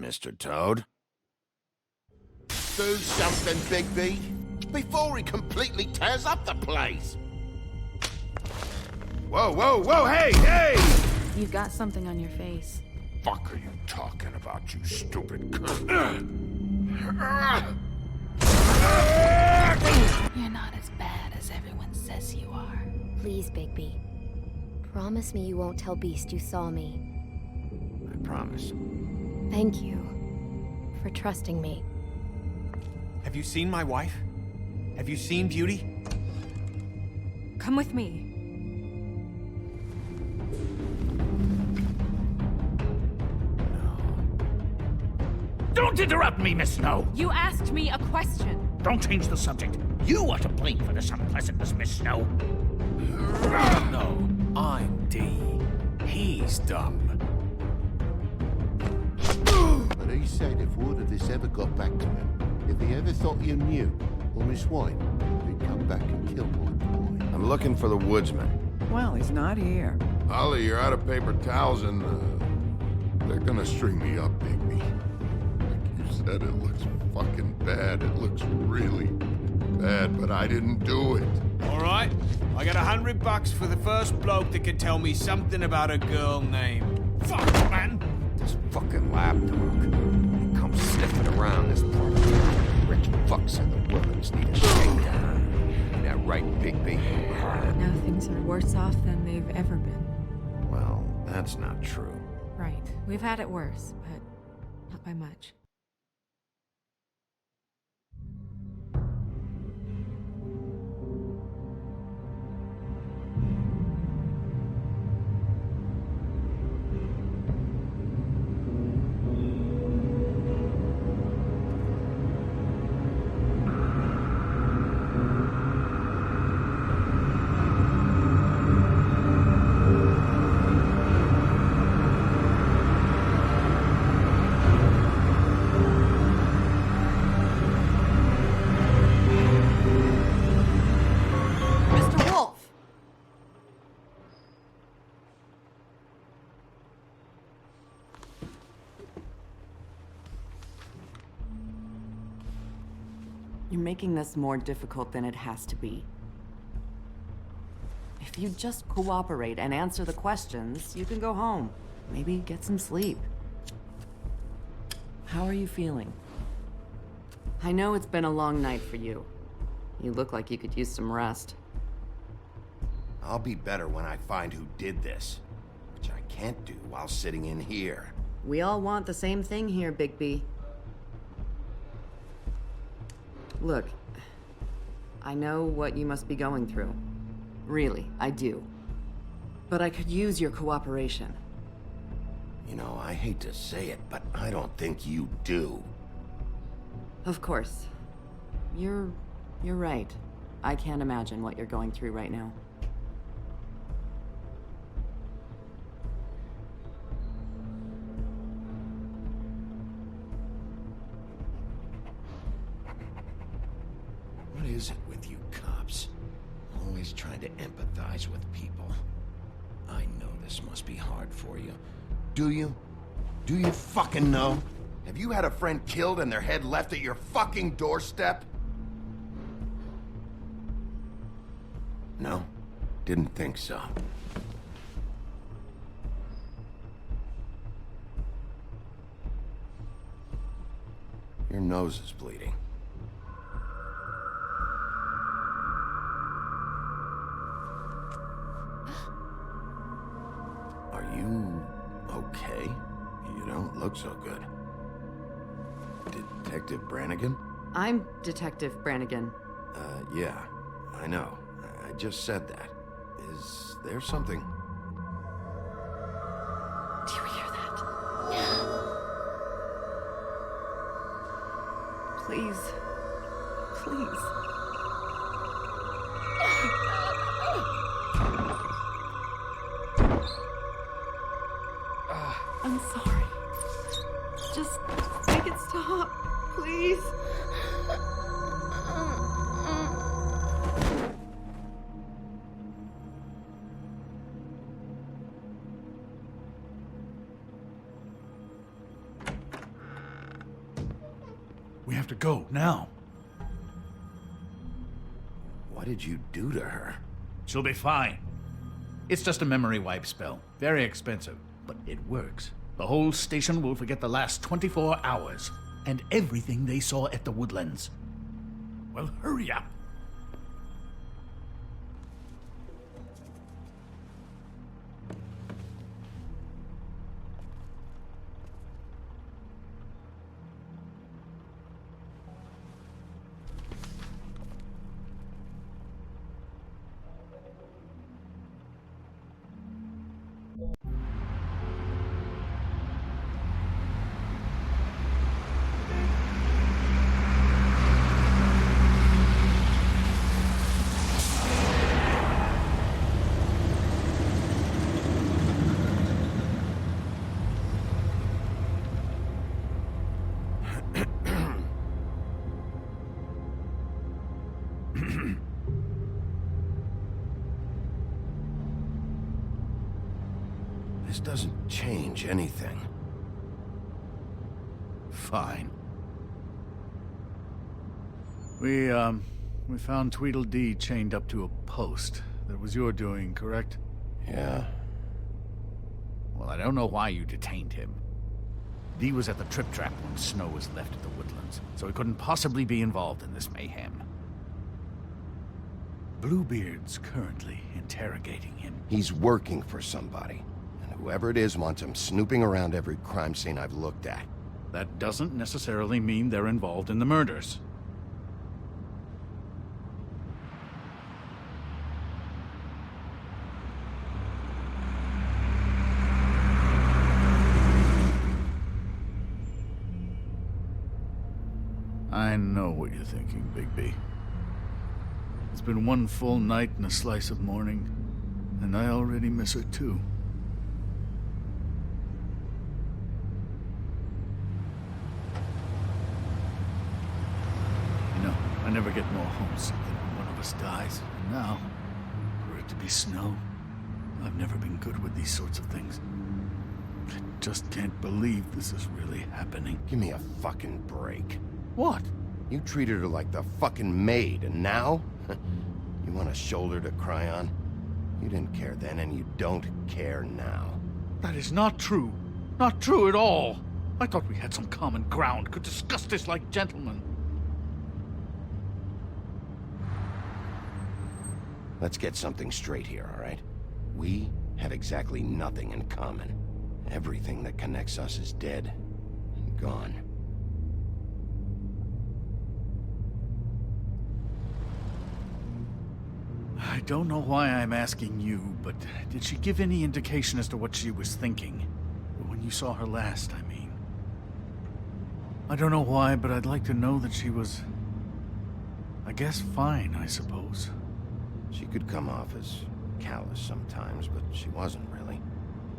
Mr. Toad? Do something, Bigby, before he completely tears up the place. Whoa, whoa, whoa, hey, hey! You've got something on your face. Fuck are you talking about, you stupid cunt? You're not as bad as everyone says you are. Please, Bigby. Promise me you won't tell Beast you saw me. I promise. Thank you for trusting me. Have you seen my wife? Have you seen Beauty? Come with me. Don't interrupt me, Miss Snow! You asked me a question. Don't change the subject. You are to blame for this unpleasantness, Miss Snow. No, I'm D. He's dumb. But he said if word of this ever got back to him, if he ever thought you knew, or Miss White, he'd come back and kill my boy. I'm looking for the woodsman. Well, he's not here. Ollie, you're out of paper towels and, they're gonna string me up, Bigby. Like you said, it looks fucking bad. It looks really bad, but I didn't do it. All right, I got $100 for the first bloke that can tell me something about a girl named. Fuck, man! This fucking lapdog. He comes sniffing around this part of town. Rich fucks and the women's need a shakedown. Ain't that right, Bigby? Now things are worse off than they've ever been. Well, that's not true. Right. We've had it worse, but not by much. Mr. Wolf! You're making this more difficult than it has to be. If you just cooperate and answer the questions, you can go home. Maybe get some sleep. How are you feeling? I know it's been a long night for you. You look like you could use some rest. I'll be better when I find who did this, which I can't do while sitting in here. We all want the same thing here, Bigby. Look, I know what you must be going through. Really, I do. But I could use your cooperation. You know, I hate to say it, but I don't think you do. Of course. You're right. I can't imagine what you're going through right now. What is it with you cops? Always trying to empathize with people. I know this must be hard for you. Do you? Do you fucking know? Have you had a friend killed and their head left at your fucking doorstep? No? Didn't think so. Your nose is bleeding. Are you okay? You don't look so good. Detective Brannigan? I'm Detective Brannigan. Yeah, I know. I just said that. Is there something? Do you hear that? Please. Please. I'm sorry. Just make it stop, please. We have to go, now. What did you do to her? She'll be fine. It's just a memory wipe spell. Very expensive, but it works. The whole station will forget the last 24 hours, and everything they saw at the Woodlands. Well, hurry up. This doesn't change anything. Fine. We found Tweedledee chained up to a post. That was your doing, correct? Yeah. Well, I don't know why you detained him. Dee was at the trip trap when Snow was left at the Woodlands, so he couldn't possibly be involved in this mayhem. Bluebeard's currently interrogating him. He's working for somebody. And whoever it is wants him snooping around every crime scene I've looked at. That doesn't necessarily mean they're involved in the murders. I know what you're thinking, Bigby. It's been one full night and a slice of morning, and I already miss her too. You know, I never get more homesick than when one of us dies. And now, for it to be Snow, I've never been good with these sorts of things. I just can't believe this is really happening. Give me a fucking break. What? You treated her like the fucking maid, and now? You want a shoulder to cry on? You didn't care then, and you don't care now. That is not true. Not true at all. I thought we had some common ground, could discuss this like gentlemen. Let's get something straight here, all right? We have exactly nothing in common. Everything that connects us is dead and gone. I don't know why I'm asking you, but did she give any indication as to what she was thinking? When you saw her last, I mean. I don't know why, but I'd like to know that she was... I guess fine, I suppose. She could come off as callous sometimes, but she wasn't really.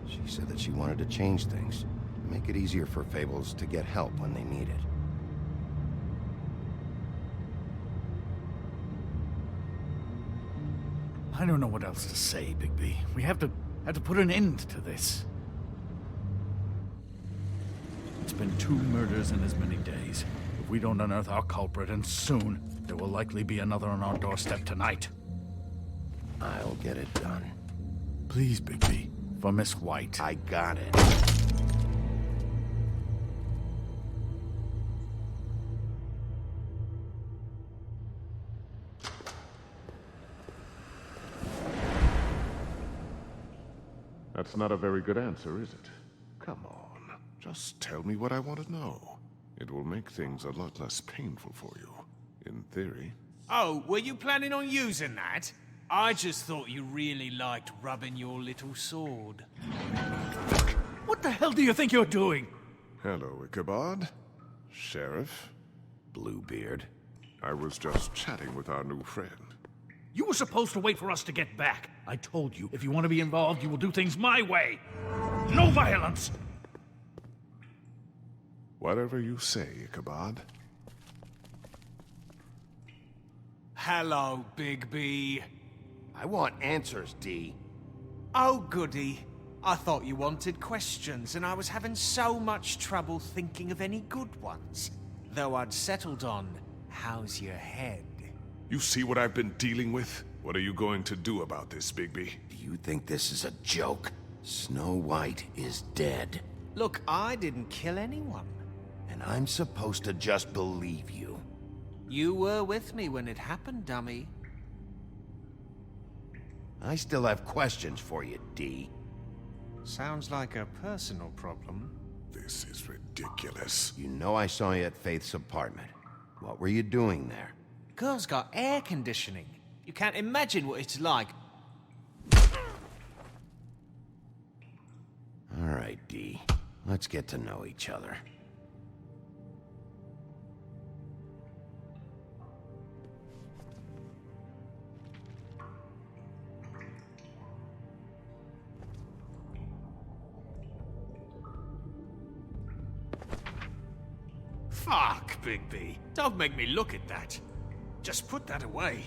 She said that she wanted to change things, make it easier for Fables to get help when they need it. I don't know what else to say, Bigby. We have to put an end to this. It's been 2 murders in as many days. If we don't unearth our culprit, and soon, there will likely be another on our doorstep tonight. I'll get it done. Please, Bigby. For Miss White. I got it. That's not a very good answer, is it? Come on. Just tell me what I want to know. It will make things a lot less painful for you. In theory. Oh, were you planning on using that? I just thought you really liked rubbing your little sword. What the hell do you think you're doing? Hello, Ichabod. Sheriff. Bluebeard. I was just chatting with our new friend. You were supposed to wait for us to get back. I told you, if you want to be involved, you will do things my way. No violence! Whatever you say, Ichabod. Hello, Bigby. I want answers, Dee. Oh, goody. I thought you wanted questions, and I was having so much trouble thinking of any good ones. though I'd settled on, how's your head? You see what I've been dealing with? What are you going to do about this, Bigby? Do you think this is a joke? Snow White is dead. Look, I didn't kill anyone. And I'm supposed to just believe you. You were with me when it happened, dummy. I still have questions for you, D. Sounds like a personal problem. This is ridiculous. You know I saw you at Faith's apartment. What were you doing there? Girl's got air conditioning. You can't imagine what it's like. All right, D. Let's get to know each other. Fuck, Bigby. Don't make me look at that. Just put that away.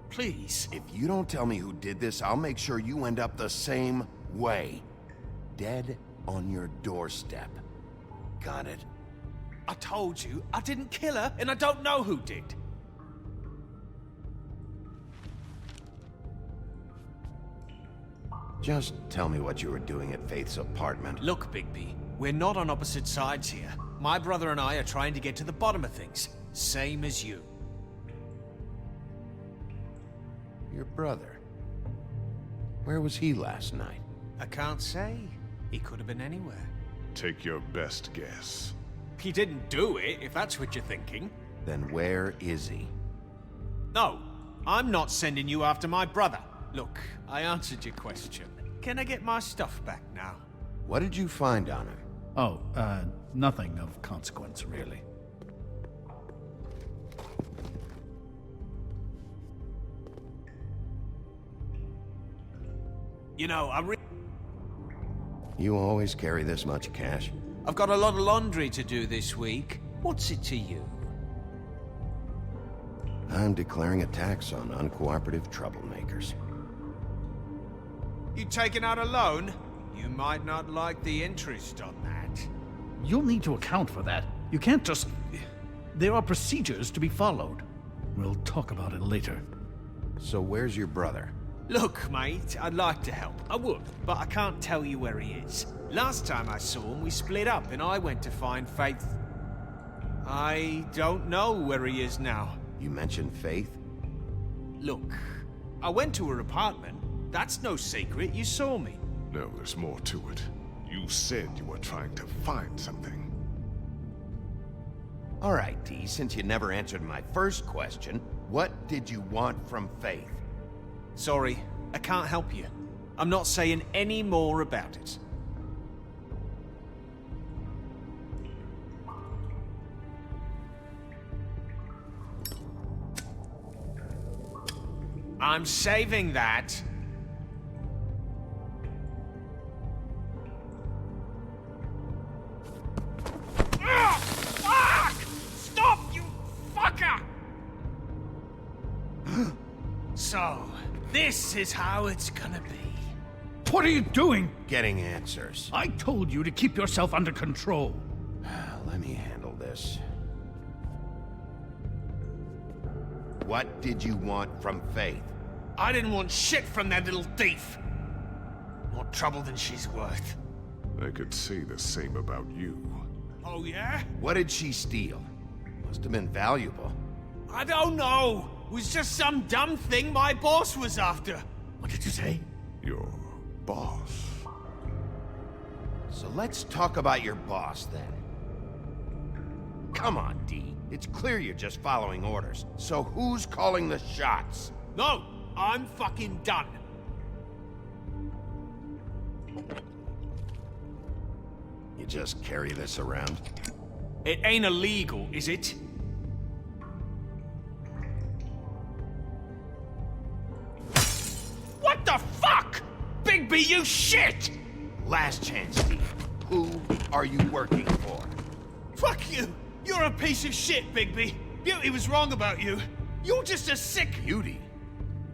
Please. If you don't tell me who did this, I'll make sure you end up the same way. Dead on your doorstep. Got it? I told you, I didn't kill her, and I don't know who did. Just tell me what you were doing at Faith's apartment. Look, Bigby, we're not on opposite sides here. My brother and I are trying to get to the bottom of things. Same as you. Your brother. Where was he last night? I can't say. He could have been anywhere. Take your best guess. He didn't do it, if that's what you're thinking. Then where is he? No, I'm not sending you after my brother. Look, I answered your question. Can I get my stuff back now? What did you find on him? Oh, nothing of consequence, really. You know, You always carry this much cash? I've got a lot of laundry to do this week. What's it to you? I'm declaring a tax on uncooperative troublemakers. You taking out a loan? You might not like the interest on that. You'll need to account for that. You can't just... There are procedures to be followed. We'll talk about it later. So where's your brother? Look, mate, I'd like to help. I would, but I can't tell you where he is. Last time I saw him, we split up and I went to find Faith. I don't know where he is now. You mentioned Faith? Look, I went to her apartment. That's no secret, you saw me. No, there's more to it. You said you were trying to find something. All right, D, since you never answered my first question, what did you want from Faith? Sorry, I can't help you. I'm not saying any more about it. I'm saving that. Ah! Fuck! Stop, you fucker! So, this is how it's gonna be. What are you doing? Getting answers. I told you to keep yourself under control. Let me handle this. What did you want from Faith? I didn't want shit from that little thief. More trouble than she's worth. I could say the same about you. Oh, yeah? What did she steal? Must have been valuable. I don't know. It was just some dumb thing my boss was after. What did you say? Your boss. So let's talk about your boss, then. Come on, D. It's clear you're just following orders. So who's calling the shots? No, I'm fucking done. You just carry this around? It ain't illegal, is it? What the fuck? Bigby, you shit! Last chance, D. Who are you working for? Fuck you! You're a piece of shit, Bigby. Beauty was wrong about you. You're just a sick... Beauty?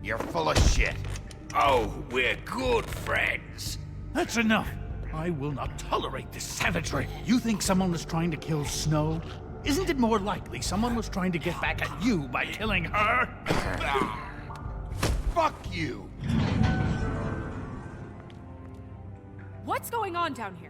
You're full of shit. Oh, we're good friends. That's enough. I will not tolerate this savagery. You think someone was trying to kill Snow? Isn't it more likely someone was trying to get back at you by killing her? Fuck you! What's going on down here?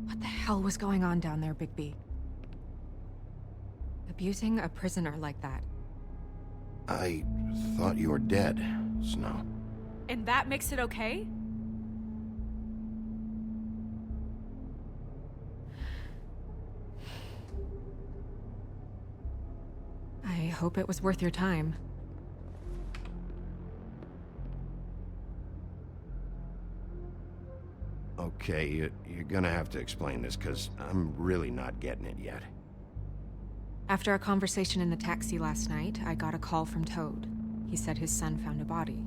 What the hell was going on down there, Bigby? Abusing a prisoner like that. I thought you were dead, Snow. And that makes it okay? I hope it was worth your time. Okay, you're gonna have to explain this, because I'm really not getting it yet. After a conversation in the taxi last night, I got a call from Toad. He said his son found a body.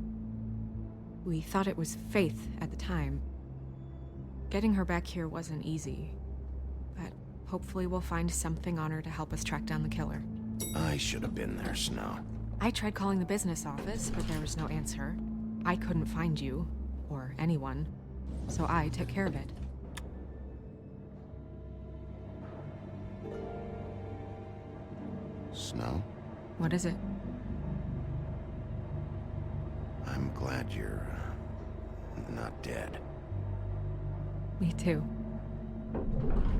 We thought it was Faith at the time. Getting her back here wasn't easy, but hopefully we'll find something on her to help us track down the killer. I should have been there, Snow. I tried calling the business office, but there was no answer. I couldn't find you, or anyone, so I took care of it. Snow? What is it? I'm glad you're not dead. Me too.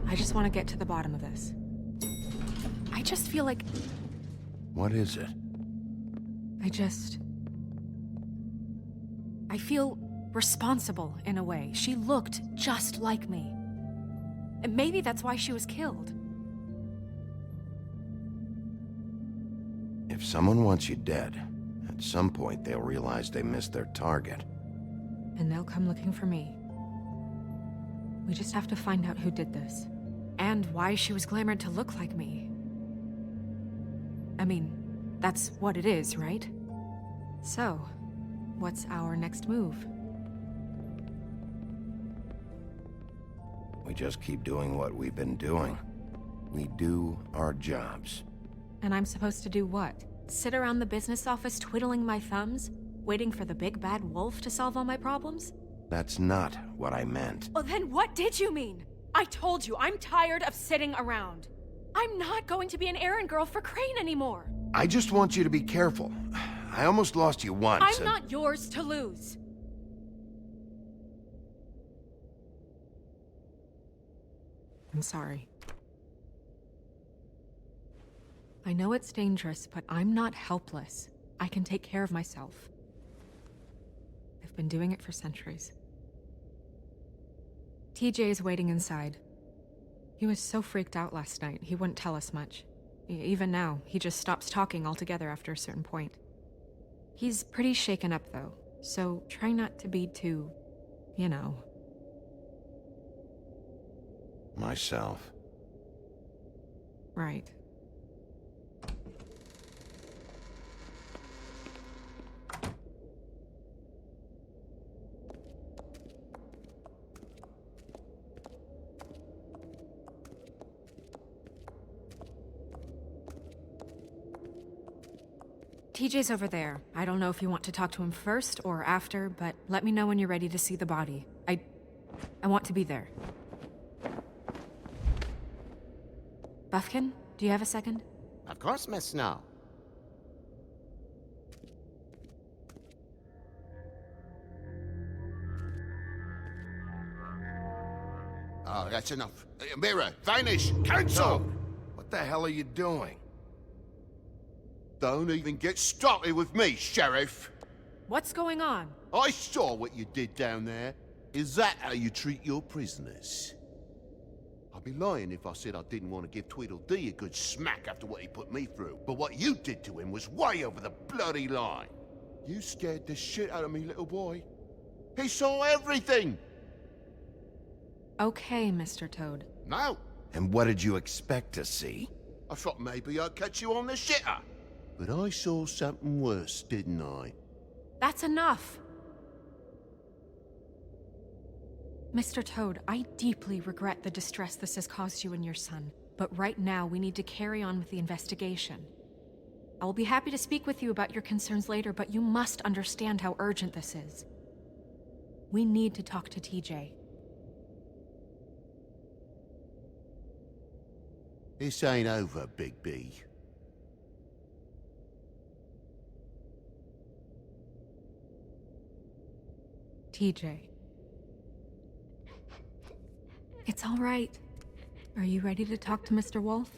I just want to get to the bottom of this. I just feel like... What is it? I feel responsible in a way. She looked just like me. And maybe that's why she was killed. If someone wants you dead, at some point they'll realize they missed their target. And they'll come looking for me. We just have to find out who did this. And why she was glamored to look like me. I mean, that's what it is, right? So, what's our next move? We just keep doing what we've been doing. We do our jobs. And I'm supposed to do what? Sit around the business office twiddling my thumbs? Waiting for the big bad wolf to solve all my problems? That's not what I meant. Well, then what did you mean? I told you, I'm tired of sitting around. I'm not going to be an errand girl for Crane anymore. I just want you to be careful. I almost lost you once. I'm not yours to lose. I'm sorry. I know it's dangerous, but I'm not helpless. I can take care of myself. I've been doing it for centuries. TJ is waiting inside. He was so freaked out last night, he wouldn't tell us much. Even now, he just stops talking altogether after a certain point. He's pretty shaken up, though, so try not to be too, you know. Myself. Right. TJ's over there. I don't know if you want to talk to him first or after, but let me know when you're ready to see the body. I want to be there. Buffkin, do you have a second? Of course, Miss Snow. right, that's enough. Mirror, vanish, cancel! Toad, what the hell are you doing? Don't even get started with me, Sheriff. What's going on? I saw what you did down there. Is that how you treat your prisoners? I'd be lying if I said I didn't want to give Tweedledee a good smack after what he put me through. But what you did to him was way over the bloody line. You scared the shit out of me, little boy. He saw everything! Okay, Mr. Toad. No, And what did you expect to see? I thought maybe I'd catch you on the shitter. But I saw something worse, didn't I? That's enough! Mr. Toad, I deeply regret the distress this has caused you and your son, but right now we need to carry on with the investigation. I will be happy to speak with you about your concerns later, but you must understand how urgent this is. We need to talk to TJ. This ain't over, Big B. TJ. It's all right. Are you ready to talk to Mr. Wolf?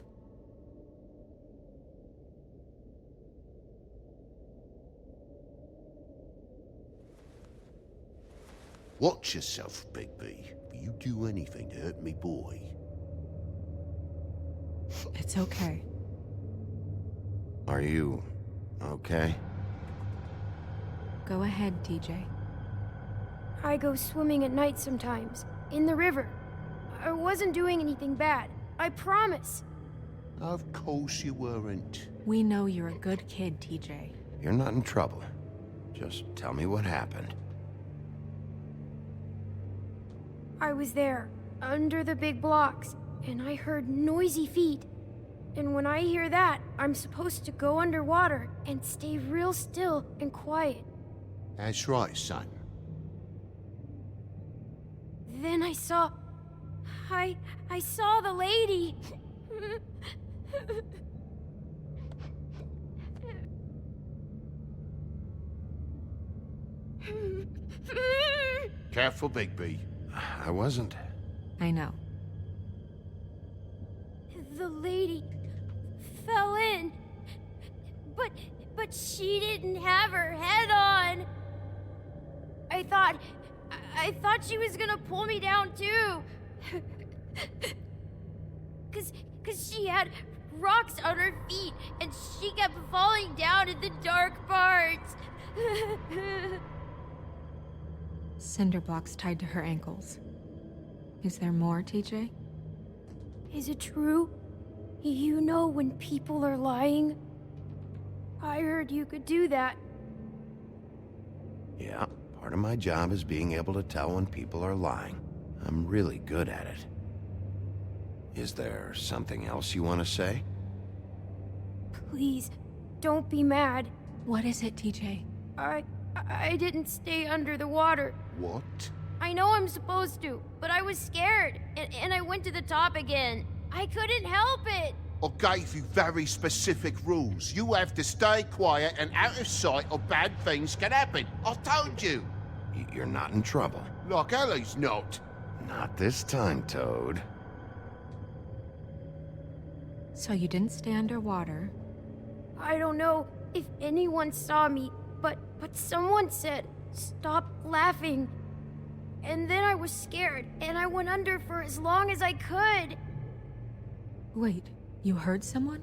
Watch yourself, Big B. If you do anything to hurt me, boy. It's okay. Are you okay? Go ahead, TJ. I go swimming at night sometimes, in the river. I wasn't doing anything bad, I promise. Of course you weren't. We know you're a good kid, TJ. You're not in trouble. Just tell me what happened. I was there, under the big blocks, and I heard noisy feet. And when I hear that, I'm supposed to go underwater and stay real still and quiet. That's right, son. Then I saw the lady. Careful, Big B. I wasn't. I know. The lady fell in. But she didn't have her head on. I thought she was gonna pull me down too. Cause she had rocks on her feet and she kept falling down in the dark parts. Cinder blocks tied to her ankles. Is there more, TJ? Is it true? You know when people are lying? I heard you could do that. Yeah, part of my job is being able to tell when people are lying. I'm really good at it. Is there something else you want to say? Please, don't be mad. What is it, TJ? I didn't stay under the water. What? I know I'm supposed to, but I was scared, and I went to the top again. I couldn't help it. I gave you very specific rules. You have to stay quiet and out of sight or bad things can happen. I told you. You're not in trouble. Like Ellie's not. Not this time, Toad. So you didn't stay underwater. I don't know if anyone saw me, but someone said, "Stop laughing." And then I was scared, and I went under for as long as I could. Wait, you heard someone?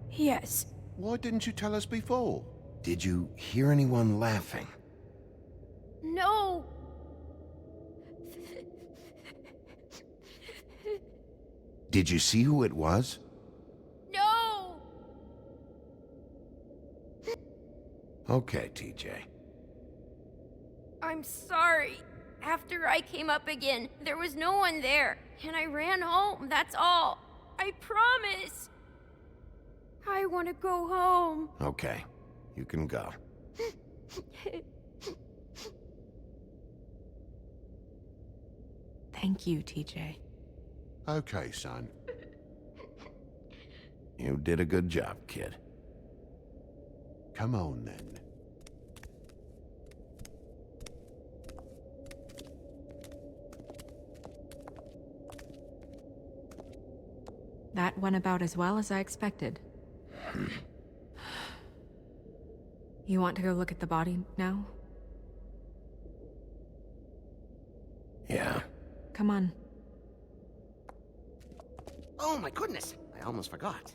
Yes. Why didn't you tell us before? Did you hear anyone laughing? No. Did you see who it was? No. Okay, TJ. I'm sorry. After I came up again, there was no one there, and I ran home, that's all. I promise. I want to go home. Okay, you can go. Thank you, TJ. Okay, son. You did a good job, kid. Come on, then. That went about as well as I expected. You want to go look at the body now? Yeah. Come on. Oh my goodness, I almost forgot.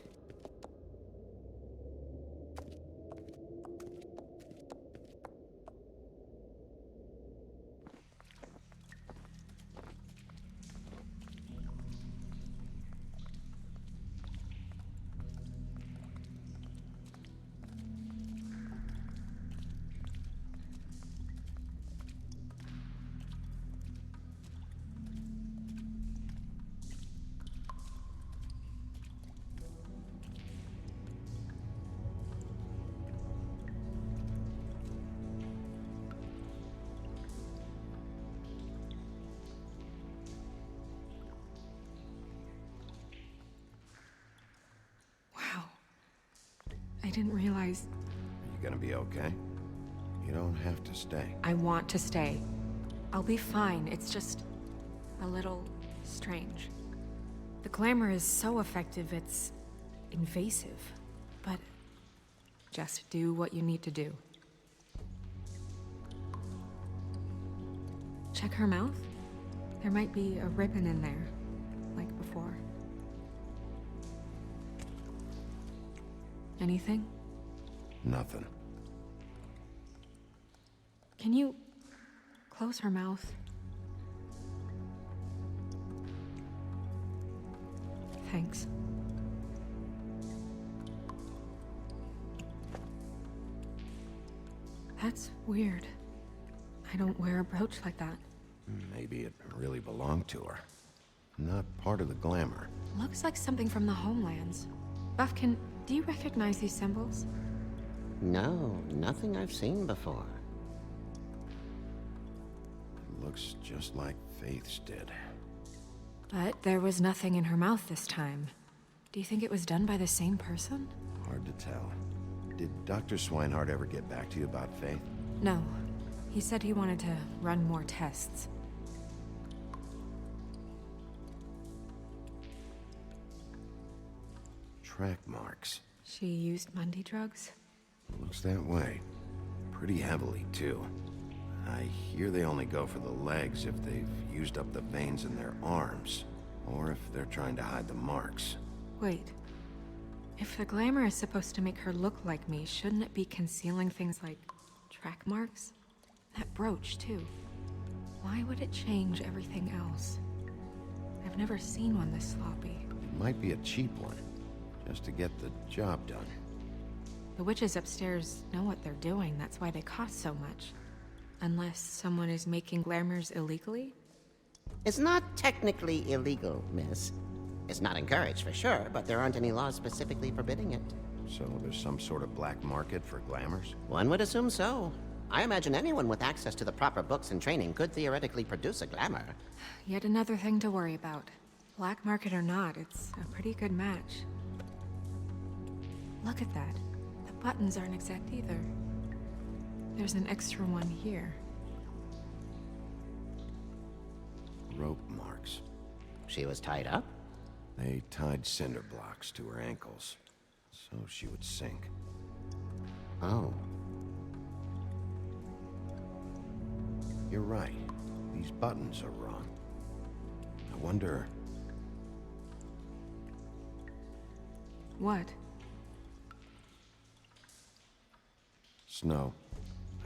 Wow. I didn't realize... Are you gonna be okay? You don't have to stay. I want to stay. I'll be fine. It's just... a little... strange. The glamour is so effective, it's... invasive. But... just do what you need to do. Check her mouth. There might be a ribbon in there, like before. Anything? Nothing. Can you close her mouth? Thanks. That's weird. I don't wear a brooch like that. Maybe it really belonged to her. Not part of the glamour. Looks like something from the homelands. Buffkin, do you recognize these symbols? No, nothing I've seen before. It looks just like Faith's did. But there was nothing in her mouth this time. Do you think it was done by the same person? Hard to tell. Did Dr. Swinehart ever get back to you about Faith? No. He said he wanted to run more tests. Track marks. She used Mundy drugs? Looks that way. Pretty heavily, too. I hear they only go for the legs if they've used up the veins in their arms, or if they're trying to hide the marks. Wait. If the glamour is supposed to make her look like me, shouldn't it be concealing things like track marks? That brooch, too. Why would it change everything else? I've never seen one this sloppy. It might be a cheap one, just to get the job done. The witches upstairs know what they're doing, that's why they cost so much. Unless someone is making glamours illegally? It's not technically illegal, miss. It's not encouraged for sure, but there aren't any laws specifically forbidding it. So there's some sort of black market for glamours? One would assume so. I imagine anyone with access to the proper books and training could theoretically produce a glamour. Yet another thing to worry about. Black market or not, it's a pretty good match. Look at that. The buttons aren't exact either. There's an extra one here. Rope marks. She was tied up? They tied cinder blocks to her ankles, so she would sink. Oh. You're right. These buttons are wrong. I wonder... What? Snow,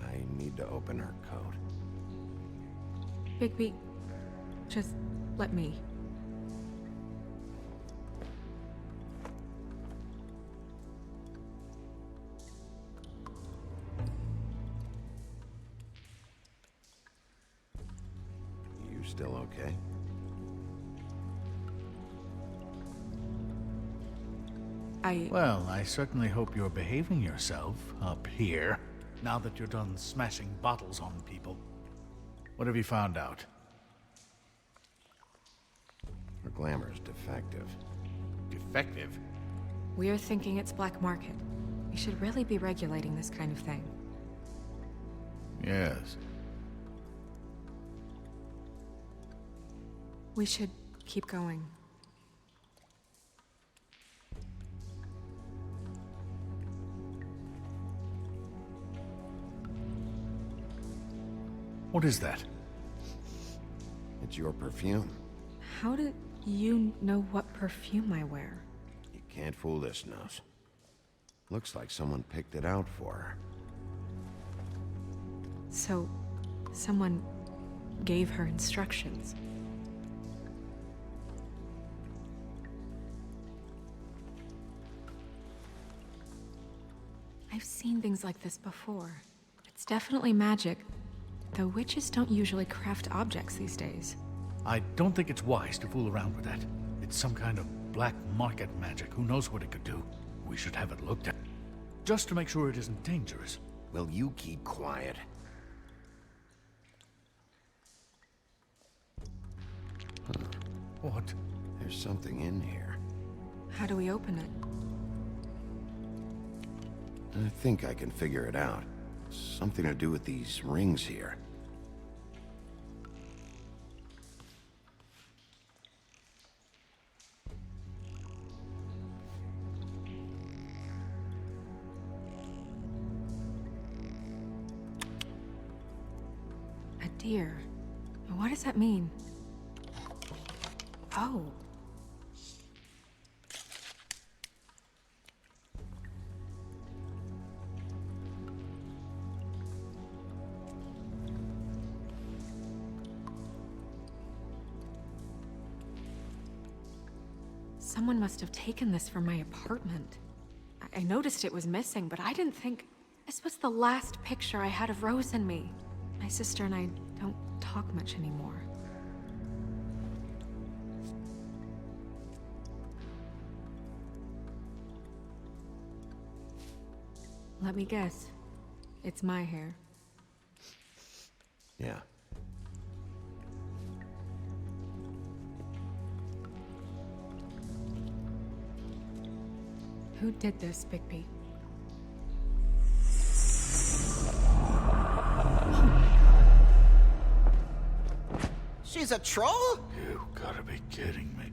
I need to open her coat. Bigby, just let me. You still okay? Well, I certainly hope you're behaving yourself up here, now that you're done smashing bottles on people. What have you found out? Her glamour's defective. Defective? We're thinking it's black market. We should really be regulating this kind of thing. Yes. We should keep going. What is that? It's your perfume. How do you know what perfume I wear? You can't fool this nose. Looks like someone picked it out for her. So, someone gave her instructions. I've seen things like this before. It's definitely magic, though witches don't usually craft objects these days. I don't think it's wise to fool around with that. It's some kind of black market magic. Who knows what it could do? We should have it looked at. Just to make sure it isn't dangerous. Will you keep quiet? What? There's something in here. How do we open it? I think I can figure it out. Something to do with these rings here. A deer. What does that mean? Oh. Someone must have taken this from my apartment. I noticed it was missing, but I didn't think this was the last picture I had of Rose and me. My sister and I don't talk much anymore. Let me guess. It's my hair. Yeah. Who did this, Bigby? She's a troll? You gotta be kidding me.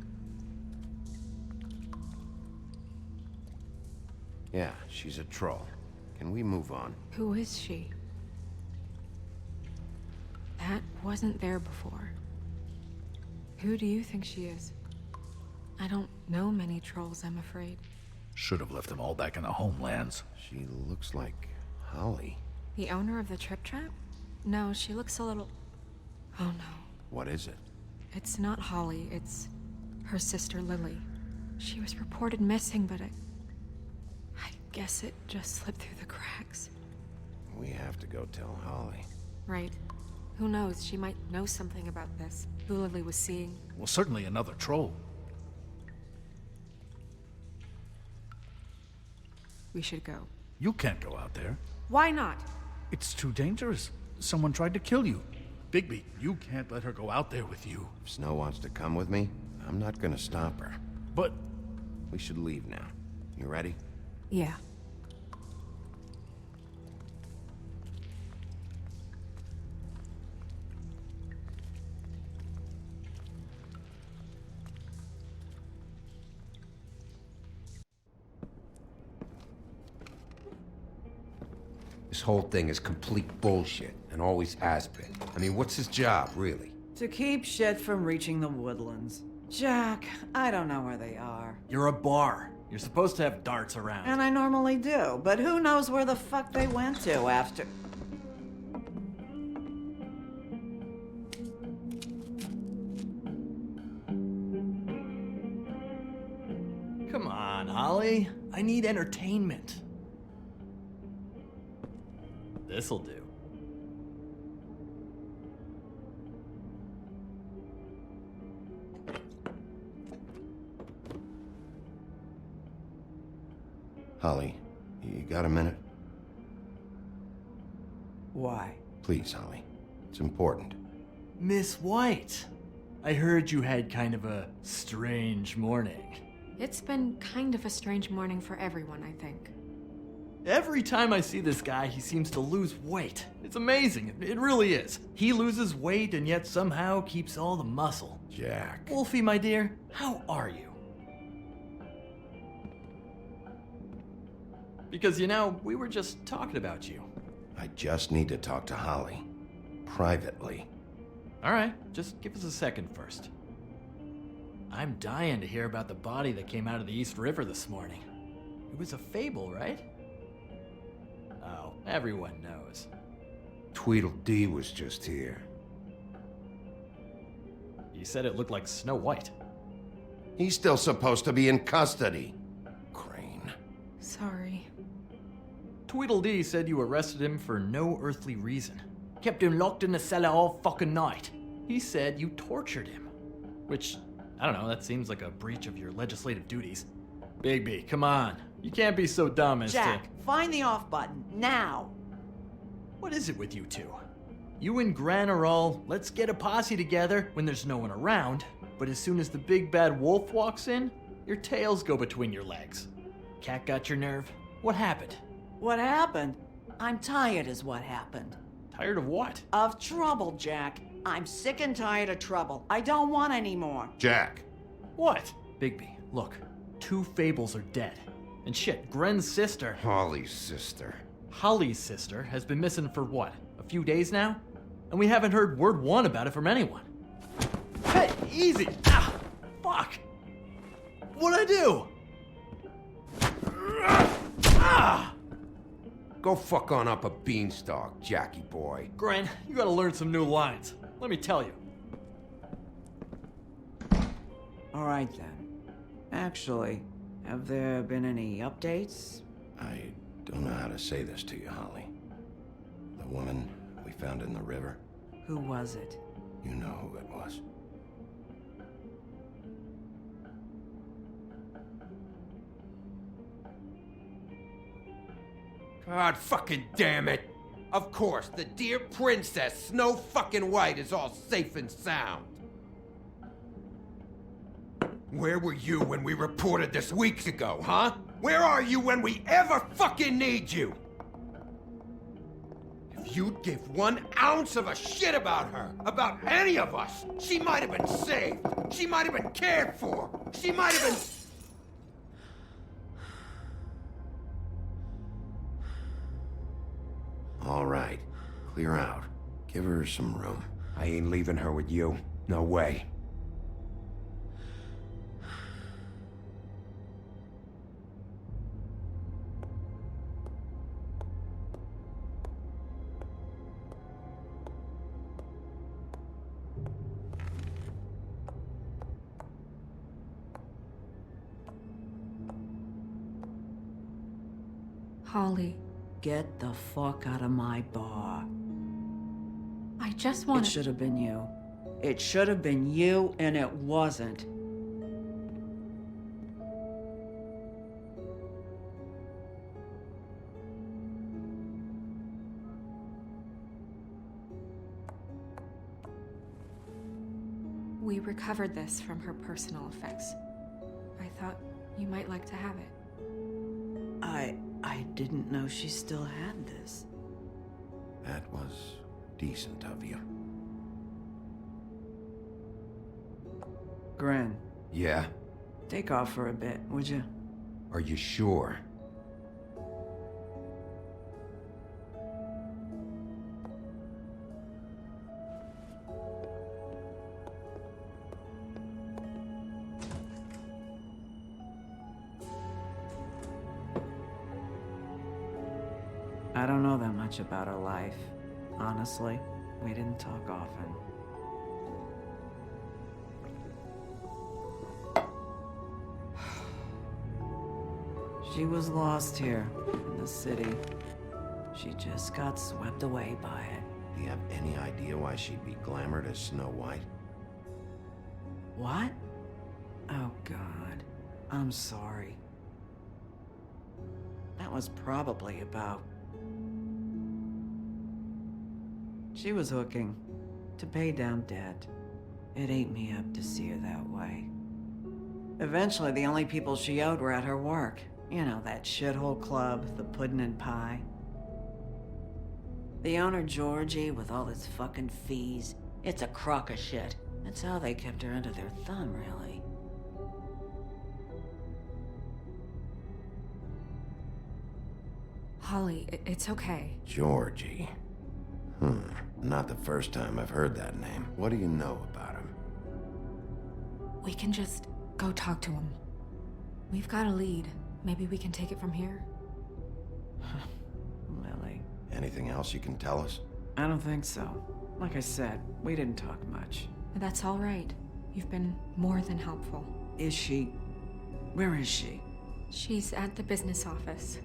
Yeah, she's a troll. Can we move on? Who is she? That wasn't there before. Who do you think she is? I don't know many trolls, I'm afraid. Should have left them all back in the homelands. She looks like Holly. The owner of the Trip Trap? No, she looks a little... Oh no. What is it? It's not Holly, it's her sister Lily. She was reported missing, but I guess it just slipped through the cracks. We have to go tell Holly. Right. Who knows, she might know something about this. Who Lily was seeing. Well, certainly another troll. We should go. You can't go out there. Why not? It's too dangerous. Someone tried to kill you. Bigby, you can't let her go out there with you. If Snow wants to come with me, I'm not gonna stop her. But... We should leave now. You ready? Yeah. This whole thing is complete bullshit, and always has been. I mean, what's his job, really? To keep shit from reaching the woodlands. Jack, I don't know where they are. You're a bar. You're supposed to have darts around. And I normally do, but who knows where the fuck they went to after... Come on, Holly. I need entertainment. This'll do. Holly, you got a minute? Why? Please, Holly. It's important. Miss White, I heard you had kind of a strange morning. It's been kind of a strange morning for everyone, I think. Every time I see this guy, he seems to lose weight. It's amazing. It really is. He loses weight and yet somehow keeps all the muscle. Jack. Wolfie, my dear, how are you? Because, you know, we were just talking about you. I just need to talk to Holly. privately. All right, just give us a second first. I'm dying to hear about the body that came out of the East River this morning. It was a fable, right? Oh, everyone knows. Tweedledee was just here. You said it looked like Snow White. He's still supposed to be in custody. Crane. Sorry. Tweedledee said you arrested him for no earthly reason. Kept him locked in the cellar all fucking night. He said you tortured him. Which, I don't know, that seems like a breach of your legislative duties. Bigby, come on. You can't be so dumb as Jack, to... find the off button, now! What is it with you two? You and Gran are all, let's get a posse together when there's no one around, but as soon as the big bad wolf walks in, your tails go between your legs. Cat got your nerve? What happened? What happened? I'm tired is what happened. Tired of what? Of trouble, Jack. I'm sick and tired of trouble. I don't want any more. Jack. What? Bigby, look. 2 fables are dead. And shit, Gren's sister... Holly's sister. Holly's sister has been missing for what? A few days now? And we haven't heard word one about it from anyone. Hey, easy! Ah, fuck! What'd I do? Ah! Go fuck on up a beanstalk, Jackie boy. Gren, you gotta learn some new lines. Let me tell you. All right, then. Actually, have there been any updates? I don't know how to say this to you, Holly. The woman we found in the river, Who was it? you know who it was. God fucking damn it! Of course, the dear princess, Snow fucking White, is all safe and sound. Where were you when we reported this weeks ago, huh? Where are you when we ever fucking need you? If you'd give 1 ounce of a shit about her, about any of us, she might have been saved. She might have been cared for. She might have been... All right, clear out. Give her some room. I ain't leaving her with you. No way. Holly, Get the fuck out of my bar. I just It want should have been you. It should have been you, and it wasn't. We recovered this from her personal effects. I thought you might like to have it. I didn't know she still had this. That was decent of you. Gren, Yeah? take off for a bit, would you? Are you sure? I don't know that much about her life. Honestly, we didn't talk often. She was lost here, in the city. She just got swept away by it. Do you have any idea why she'd be glamored as Snow White? What? Oh, God. I'm sorry. That was probably about... She was hooking to pay down debt. It ate me up to see her that way. Eventually, the only people she owed were at her work. You know, that shithole club, the Puddin' and Pie. The owner, Georgie, with all his fucking fees, it's a crock of shit. That's how they kept her under their thumb, really. Holly, it's okay. Georgie. Not the first time I've heard that name. What do you know about him? We can just go talk to him. We've got a lead. Maybe we can take it from here. Lily. Anything else you can tell us? I don't think so. Like I said, we didn't talk much. That's all right. You've been more than helpful. Is she... Where is she? She's at the business office.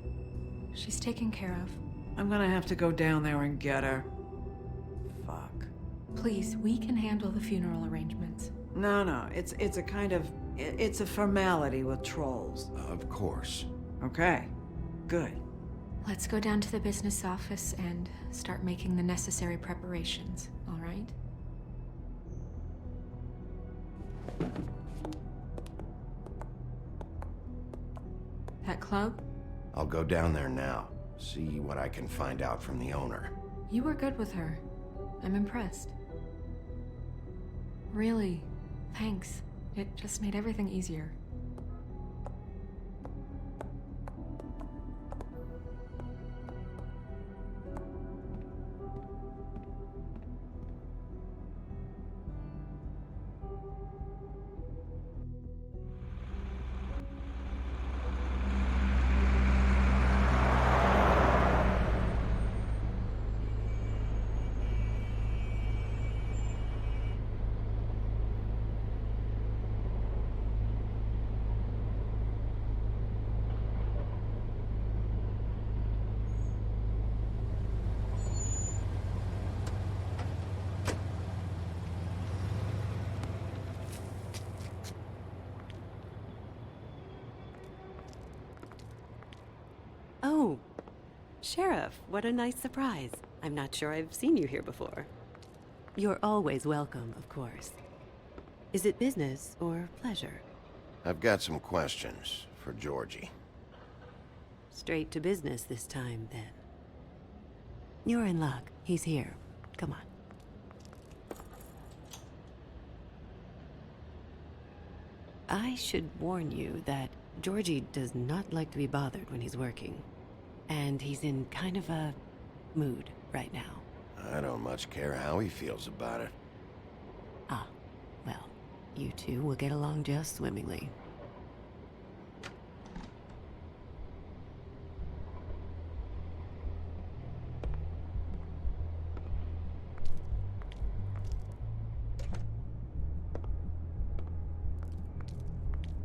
She's taken care of. I'm gonna have to go down there and get her. Fuck. Please, we can handle the funeral arrangements. No, it's a kind of... It's a formality with trolls. Of course. Okay, good. Let's go down to the business office and start making the necessary preparations, all right? That club? I'll go down there now. See what I can find out from the owner. You were good with her. I'm impressed. Really, thanks. It just made everything easier. Oh, Sheriff, what a nice surprise. I'm not sure I've seen you here before. You're always welcome, of course. Is it business or pleasure? I've got some questions for Georgie. Straight to business this time, then. You're in luck. He's here. Come on. I should warn you that Georgie does not like to be bothered when he's working. And he's in kind of a mood right now. I don't much care how he feels about it. Ah, well, you two will get along just swimmingly.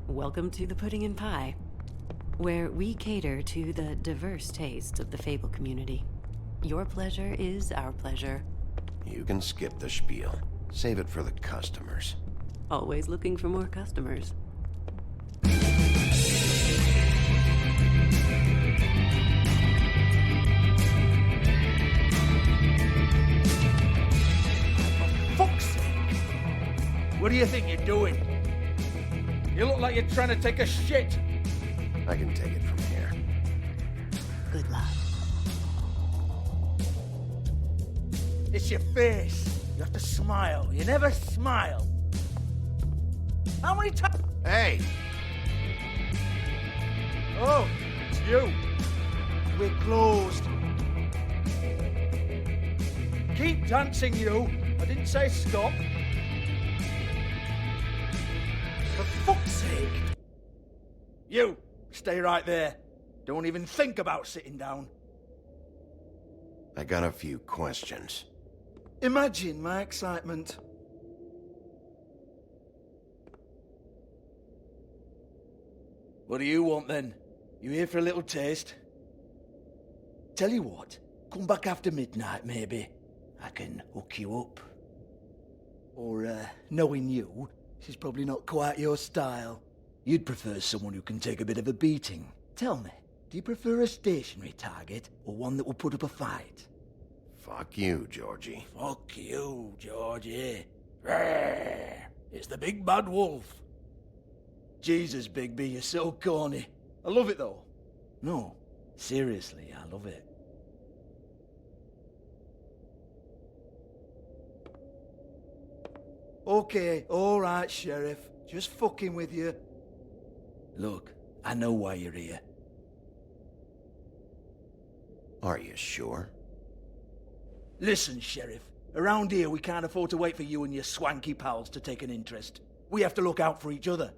Welcome to the Pudding and Pie, where we cater to the diverse tastes of the Fable community. Your pleasure is our pleasure. You can skip the spiel. Save it for the customers. Always looking for more customers. Fuck's sake! What do you think you're doing? You look like you're trying to take a shit. I can take it from here. Good luck. It's your face. You have to smile. You never smile. How many times? Hey! Oh, it's you. We're closed. Keep dancing, you. I didn't say stop. For fuck's sake. You, stay right there. Don't even think about sitting down. I got a few questions. Imagine my excitement. What do you want then? You here for a little taste? Tell you what, come back after midnight maybe. I can hook you up. Or, knowing you, this is probably not quite your style. You'd prefer someone who can take a bit of a beating. Tell me, do you prefer a stationary target or one that will put up a fight? Fuck you, Georgie. Fuck you, Georgie. Rawr. It's the big bad wolf. Jesus, Bigby, you're so corny. I love it though. No, seriously, I love it. Okay, alright, Sheriff. Just fucking with you. Look, I know why you're here. Are you sure? Listen, Sheriff. Around here, we can't afford to wait for you and your swanky pals to take an interest. We have to look out for each other.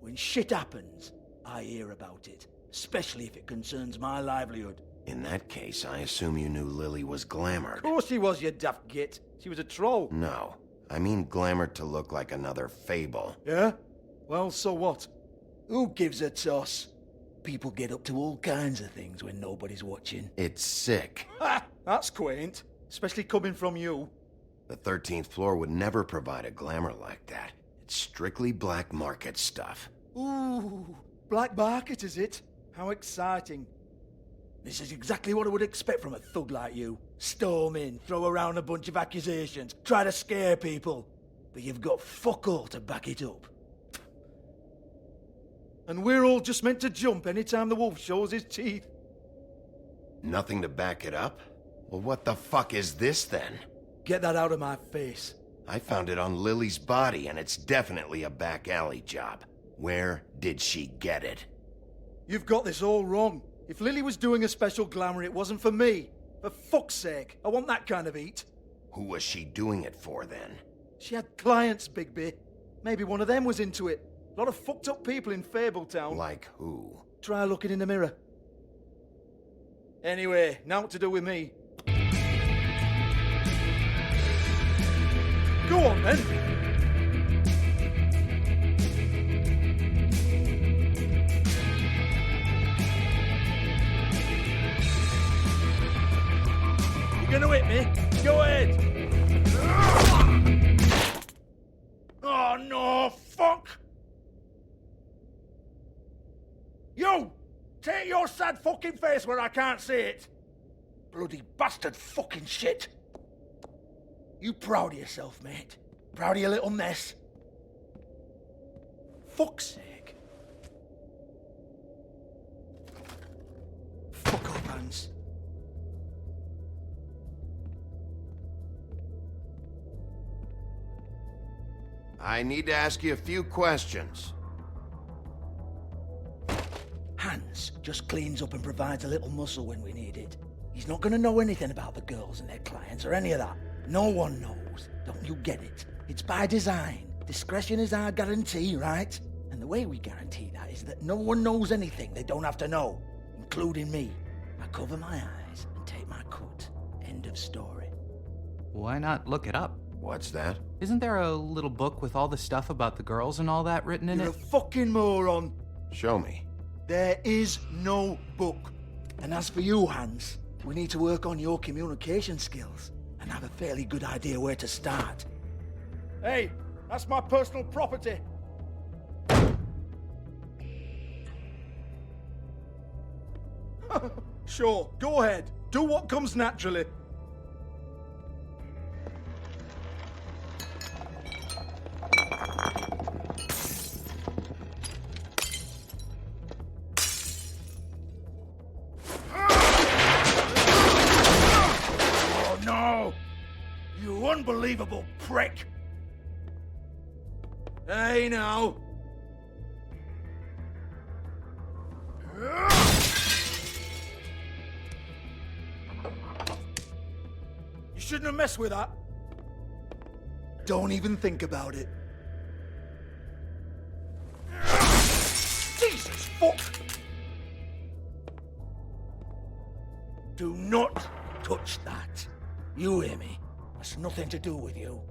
When shit happens, I hear about it. Especially if it concerns my livelihood. In that case, I assume you knew Lily was glamored. Of course she was, you daft git. She was a troll. No. I mean glamored to look like another fable. Yeah? Well, so what? Who gives a toss? People get up to all kinds of things when nobody's watching. It's sick. Ha! That's quaint. Especially coming from you. The 13th floor would never provide a glamour like that. It's strictly black market stuff. Ooh, black market, is it? How exciting. This is exactly what I would expect from a thug like you. Storm in, throw around a bunch of accusations, try to scare people. But you've got fuck all to back it up. And we're all just meant to jump anytime the wolf shows his teeth. Nothing to back it up? Well, what the fuck is this then? Get that out of my face. I found it on Lily's body, and it's definitely a back alley job. Where did she get it? You've got this all wrong. If Lily was doing a special glamour, it wasn't for me. For fuck's sake, I want that kind of eat. Who was she doing it for, then? She had clients, Bigby. Maybe one of them was into it. A lot of fucked up people in Fabletown. Like who? Try looking in the mirror. Anyway, now what to do with me. Go on, then. You gonna hit me? Go ahead. Oh, no, fuck! You! Take your sad fucking face where I can't see it! Bloody bastard fucking shit! You proud of yourself, mate? Proud of your little mess? Fuck's sake. Fuck off, Hans. I need to ask you a few questions. Hans just cleans up and provides a little muscle when we need it. He's not gonna know anything about the girls and their clients or any of that. No one knows. Don't you get it? It's by design. Discretion is our guarantee, right? And the way we guarantee that is that no one knows anything they don't have to know, including me. I cover my eyes and take my cut. End of story. Why not look it up? What's that? Isn't there a little book with all the stuff about the girls and all that written in You're it? a fucking moron. Show me. There is no book. And as for you, Hans, we need to work on your communication skills and have a fairly good idea where to start. Hey, that's my personal property. Sure, go ahead. Do what comes naturally. Oh no! You unbelievable prick! Hey now! You shouldn't have messed with that. Don't even think about it. Jesus fuck! Do not touch that. You hear me? That's nothing to do with you.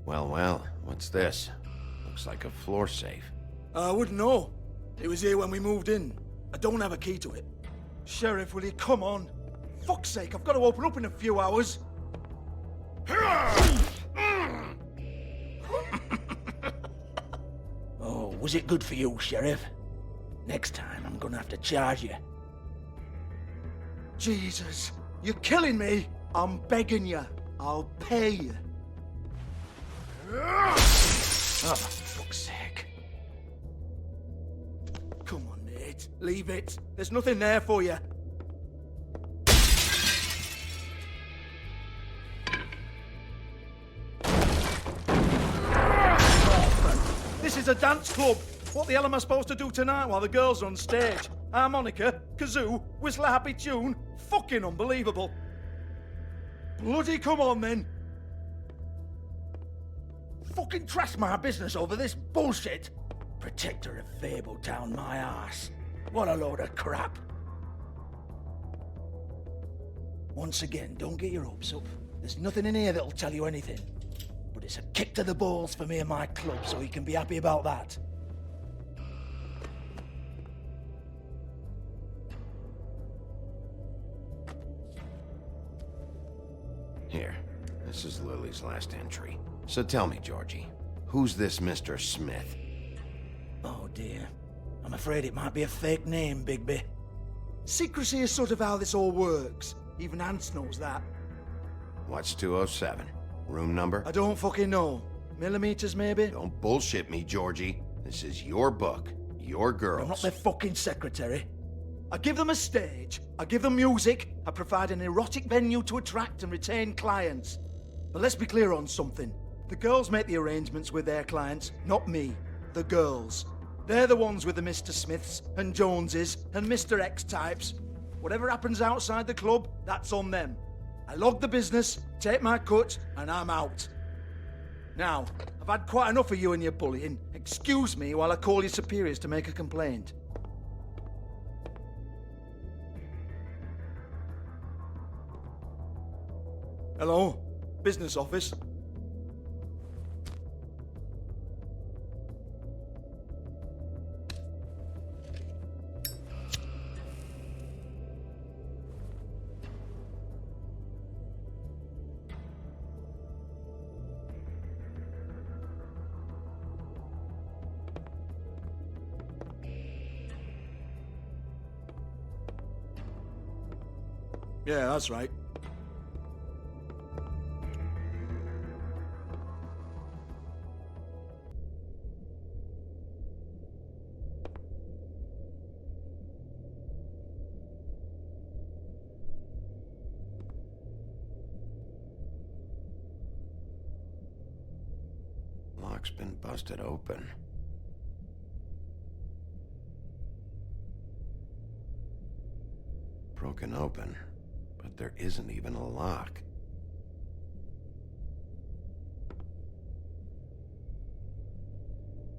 Well, well, what's this? Looks like a floor safe. I wouldn't know. It was here when we moved in. I don't have a key to it. Sheriff, will you come on? Fuck's sake, I've got to open up in a few hours. Oh, was it good for you, Sheriff? Next time, I'm gonna have to charge you. Jesus, you're killing me. I'm begging you. I'll pay you. Oh, for fuck's sake. Come on, mate. Leave it. There's nothing there for you. This is a dance club. What the hell am I supposed to do tonight while the girls are on stage? Harmonica, kazoo, whistle a happy tune? Fucking unbelievable. Bloody come on then. Fucking trash my business over this bullshit. Protector of Fable down my arse. What a load of crap. Once again, don't get your hopes up. There's nothing in here that'll tell you anything. But it's a kick to the balls for me and my club, so you can be happy about that. Here, this is Lily's last entry. So tell me, Georgie, who's this Mr. Smith? Oh dear. I'm afraid it might be a fake name, Bigby. Secrecy is sort of how this all works. Even Ants knows that. What's 207? Room number? I don't fucking know. Millimeters, maybe? Don't bullshit me, Georgie. This is your book. Your girls. I'm not their fucking secretary. I give them a stage, I give them music, I provide an erotic venue to attract and retain clients. But let's be clear on something. The girls make the arrangements with their clients, not me. The girls. They're the ones with the Mr. Smiths and Joneses and Mr. X types. Whatever happens outside the club, that's on them. I log the business, take my cut, and I'm out. Now, I've had quite enough of you and your bullying. Excuse me while I call your superiors to make a complaint. Hello? Business office? Yeah, that's right. Lock's been busted open. Broken open, but there isn't even a lock.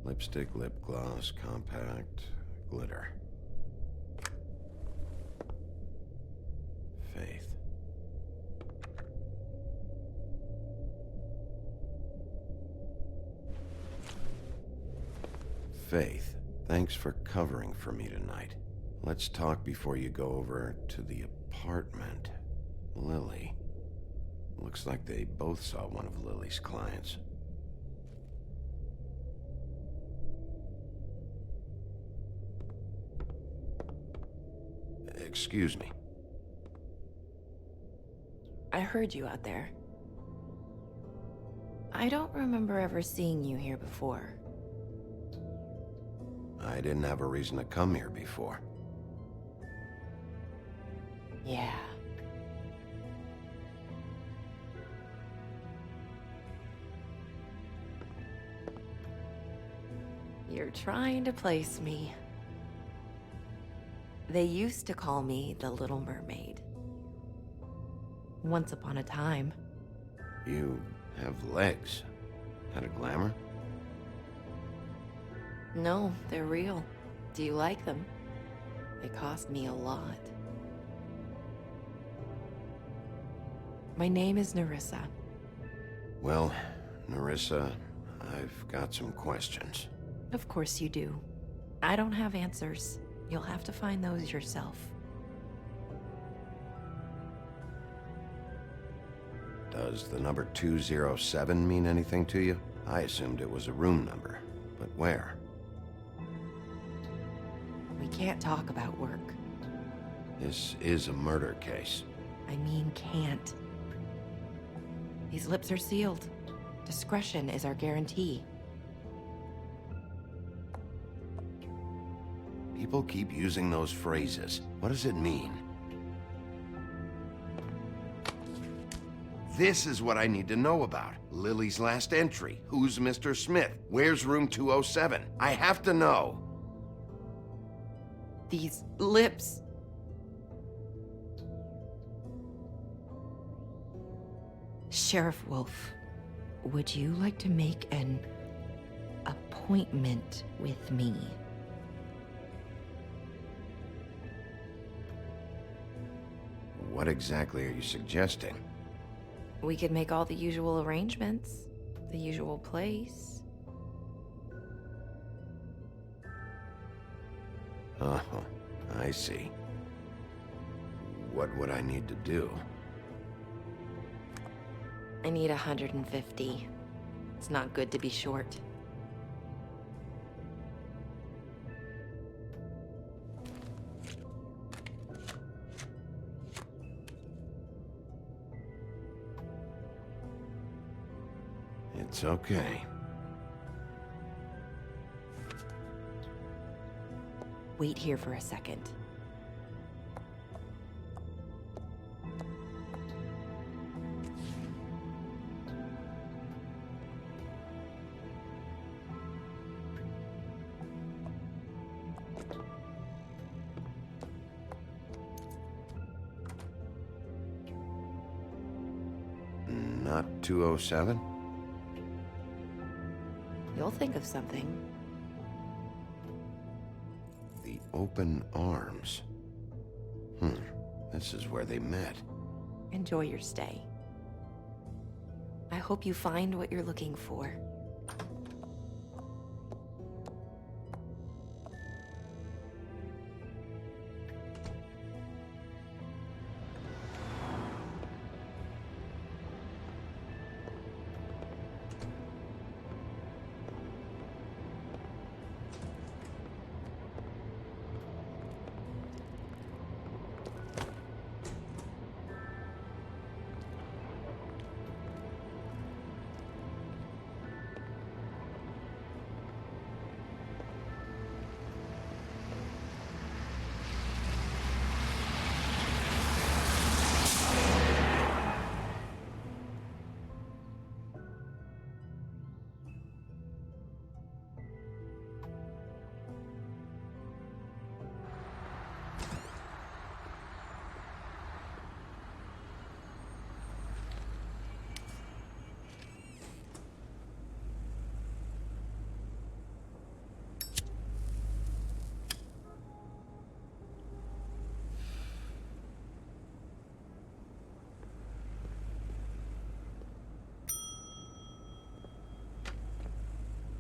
Lipstick, lip gloss, compact, glitter. Faith. Faith, thanks for covering for me tonight. Let's talk before you go over to the apartment. Lily. Looks like they both saw one of Lily's clients. Excuse me. I heard you out there. I don't remember ever seeing you here before. I didn't have a reason to come here before. Yeah. You're trying to place me. They used to call me the Little Mermaid. Once upon a time. You have legs. Had a glamour? No, they're real. Do you like them? They cost me a lot. My name is Nerissa. Well, Nerissa, I've got some questions. Of course you do. I don't have answers. You'll have to find those yourself. Does the number 207 mean anything to you? I assumed it was a room number, but where? We can't talk about work. This is a murder case. I mean can't. These lips are sealed. Discretion is our guarantee. People keep using those phrases. What does it mean? This is what I need to know about. Lily's last entry. Who's Mr. Smith? Where's room 207? I have to know. These lips. Sheriff Wolf, would you like to make an appointment with me? What exactly are you suggesting? We could make all the usual arrangements. The usual place. Oh, I see. What would I need to do? I need 150. It's not good to be short. It's okay. Wait here for a second. Not 207? You'll think of something. The open arms. This is where they met. Enjoy your stay. I hope you find what you're looking for.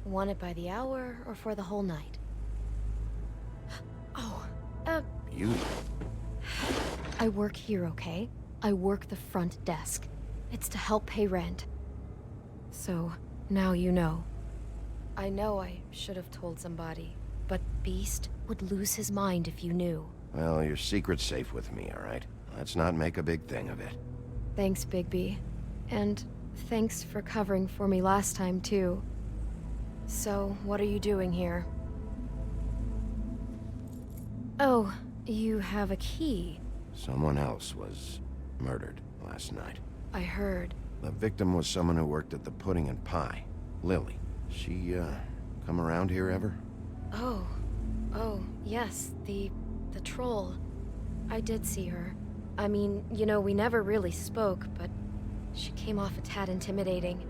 Want it by the hour or for the whole night? Oh, Beauty. I work here, okay? I work the front desk. It's to help pay rent. So, now you know. I know I should have told somebody, but Beast would lose his mind if you knew. Well, your secret's safe with me, all right? Let's not make a big thing of it. Thanks, Bigby. And thanks for covering for me last time, too. So, what are you doing here? Oh, you have a key. Someone else was murdered last night. I heard. The victim was someone who worked at the Pudding and Pie. Lily. She, come around here ever? Oh, yes, the troll. I did see her. I mean, you know, we never really spoke, but she came off a tad intimidating.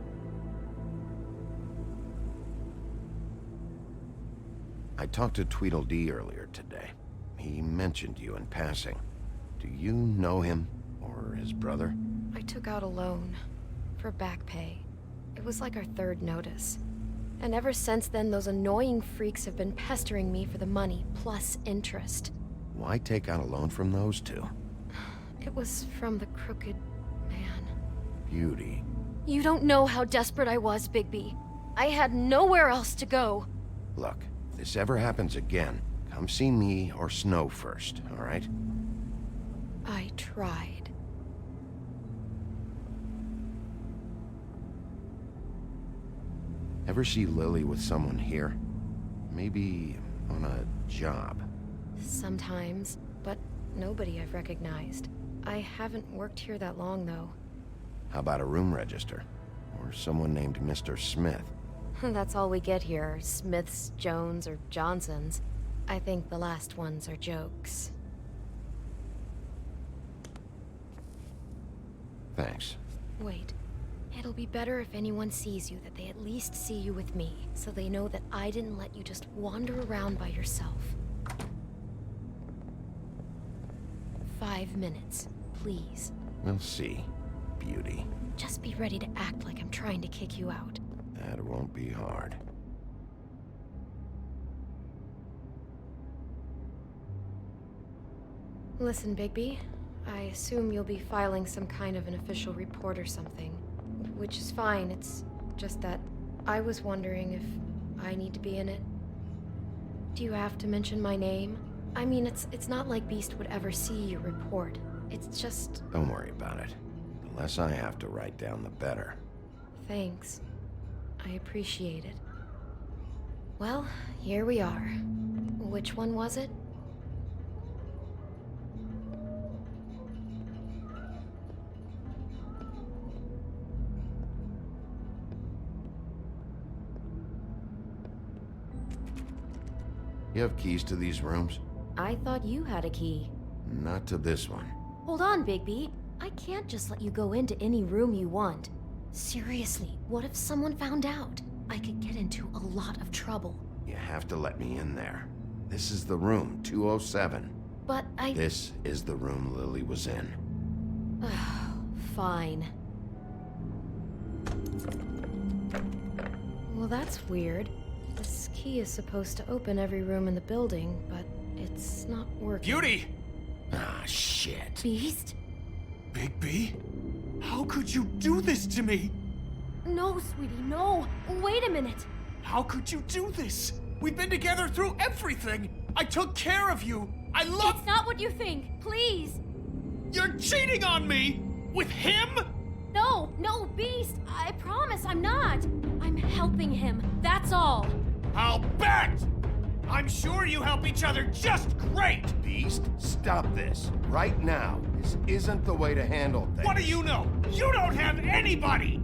I talked to Tweedledee earlier today. He mentioned you in passing. Do you know him? Or his brother? I took out a loan. For back pay. It was like our third notice. And ever since then, those annoying freaks have been pestering me for the money, plus interest. Why take out a loan from those two? It was from the crooked man. Beauty. You don't know how desperate I was, Bigby. I had nowhere else to go. Look, if this ever happens again, come see me or Snow first, all right? I tried. Ever see Lily with someone here? Maybe on a job. Sometimes, but nobody I've recognized. I haven't worked here that long, though. How about a room register? Or someone named Mr. Smith? That's all we get here, Smiths, Jones, or Johnsons. I think the last ones are jokes. Thanks. Wait. It'll be better if anyone sees you that they at least see you with me, so they know that I didn't let you just wander around by yourself. 5 minutes, please. We'll see, beauty. Just be ready to act like I'm trying to kick you out. That won't be hard. Listen, Bigby. I assume you'll be filing some kind of an official report or something. Which is fine, it's just that I was wondering if I need to be in it. Do you have to mention my name? I mean, it's not like Beast would ever see your report. It's just... Don't worry about it. The less I have to write down, the better. Thanks. I appreciate it. Well, here we are. Which one was it? You have keys to these rooms? I thought you had a key. Not to this one. Hold on, Bigby. I can't just let you go into any room you want. Seriously, what if someone found out? I could get into a lot of trouble. You have to let me in there. This is the room, 207. But I... This is the room Lily was in. Fine. Well, that's weird. This key is supposed to open every room in the building, but it's not working. Beauty! Ah, shit. Beast? Bigby? How could you do this to me? No, sweetie, no. Wait a minute. How could you do this? We've been together through everything. I took care of you. I love... It's not what you think. Please. You're cheating on me! With him? No, Beast. I promise I'm not. I'm helping him. That's all. I'll bet! I'm sure you help each other just great! Beast, stop this. Right now. This isn't the way to handle things. What do you know? You don't have anybody!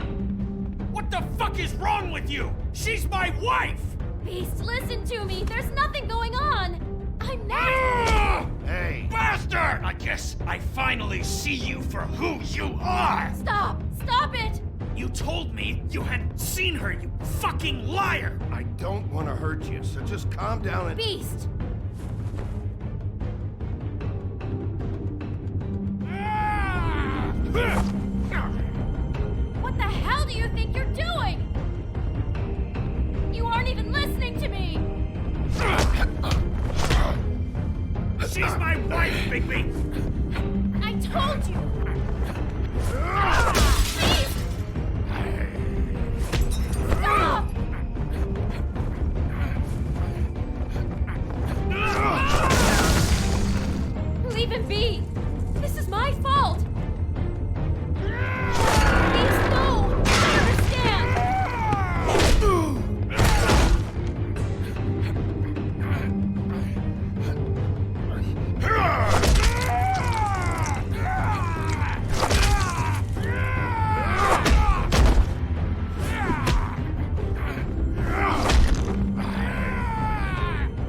What the fuck is wrong with you? She's my wife! Beast, listen to me. There's nothing going on. I'm not... Hey! Bastard! I guess I finally see you for who you are! Stop! Stop it! You told me you hadn't seen her, you fucking liar! I don't want to hurt you, so just calm down and... Beast! What the hell do you think you're doing? You aren't even listening to me! She's my wife, Bigby! I told you! Beast! Stop! Leave him be! This is my fault! Beast, no! I understand!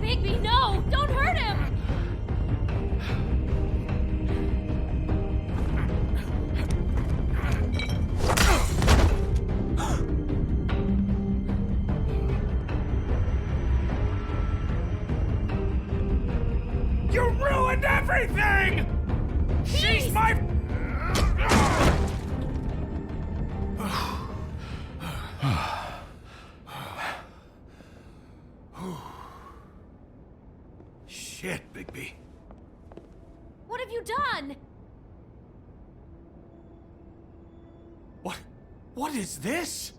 Bigby, no! Don't hurt him! You ruined everything! She's my... Shit, Bigby. What have you done? What is this?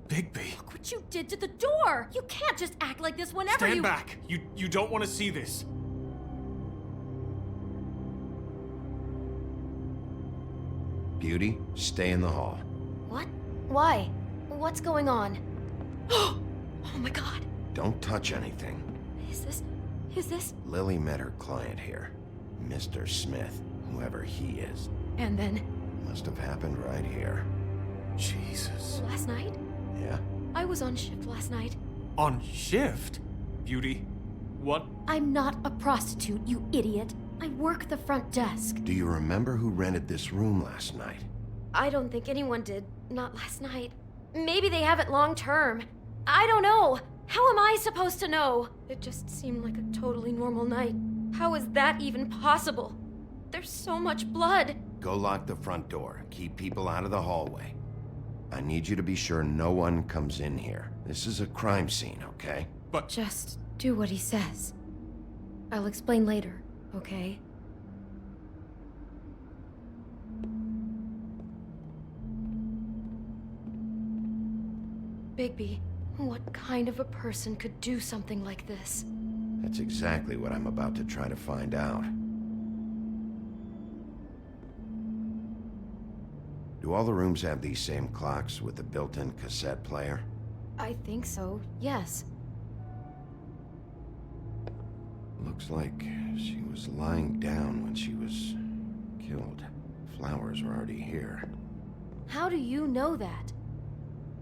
Bigby. Look what you did to the door! You can't just act like this whenever Stand you... back. You don't want to see this. Beauty, stay in the hall. What? Why? What's going on? Oh my god. Don't touch anything. Is this... Lily met her client here. Mr. Smith, whoever he is. And then... Must have happened right here. Jesus. Last night? Yeah? I was on shift last night. On shift? Beauty, what? I'm not a prostitute, you idiot. I work the front desk. Do you remember who rented this room last night? I don't think anyone did. Not last night. Maybe they have it long term. I don't know. How am I supposed to know? It just seemed like a totally normal night. How is that even possible? There's so much blood. Go lock the front door. Keep people out of the hallway. I need you to be sure no one comes in here. This is a crime scene, okay? But just do what he says. I'll explain later, okay? Bigby, what kind of a person could do something like this? That's exactly what I'm about to try to find out. Do all the rooms have these same clocks with the built-in cassette player? I think so, yes. Looks like she was lying down when she was killed. Flowers were already here. How do you know that?